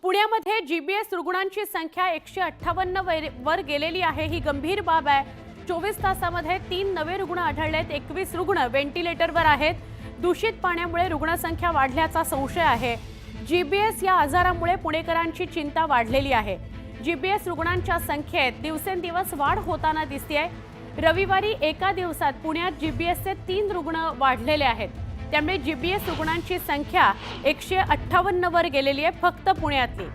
पुण्यामध्ये जीबीएस रुग्णांची संख्या 158 वर गेलेली आहे। ही गंभीर बाब आहे। 24 तासामध्ये 3 नवे रुग्ण आढळलेत। 21 रुग्ण व्हेंटिलेटरवर आहेत। दूषित पाण्यामुळे रुग्णसंख्या वाढल्याचा संशय आहे। जीबीएस या आजारामुळे पुणेकरांची चिंता वाढलेली आहे। जीबीएस रुग्णांच्या संख्येत दिवसेंदिवस वाढ होताना दिसतेय। रविवारी एका दिवसात पुण्यात जीबीएसचे 3 रुग्ण वाढलेले आहेत। त्यामुळे जीबीएस रुग्णांची संख्या 158 वर गेलेली आहे फक्त पुण्यातली।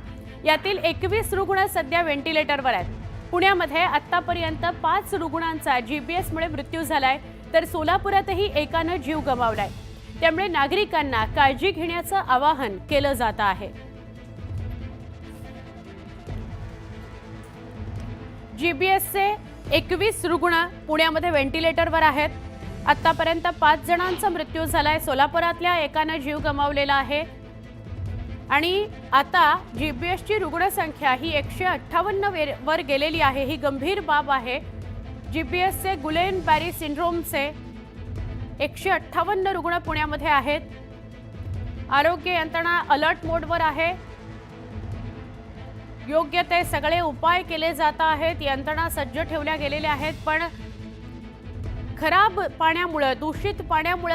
यातील 21 रुग्ण सध्या व्हेंटिलेटरवर आहेत। पुण्यामध्ये आतापर्यंत 5 रुग्णांचा जीबीएस मुळे मृत्यू झालाय, तर सोलापुरातही एकाने जीव गमावलाय। त्यामुळे नागरिकांना काळजी घेण्याचं आवाहन केलं जात आहे। जीबीएसचे 21 रुग्ण पुण्यामध्ये व्हेंटिलेटरवर आहेत। आतापर्यंत 5 जणांचा मृत्यू झालाय। सोलापुरातल्या एकाने जीव गमावलेला आहे आणि आता जीबीएसची रुग्णसंख्या ही 158 वर गेलेली आहे। ही गंभीर बाब आहे। जीबीएसचे गुलेन बॅरी सिंड्रोमचे 158 रुग्ण पुण्यामध्ये आहेत। आरोग्य यंत्रणा अलर्ट मोडवर आहे। योग्य ते सगळे उपाय केले जात आहेत। यंत्रणा सज्ज ठेवल्या गेलेल्या आहेत, पण खराब पाण्यामुळे, दूषित पाण्यामुळे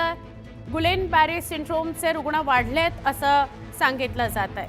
गुलेन बॅरी सिंड्रोमचे रुग्ण वाढलेत असं सांगितलं जात आहे।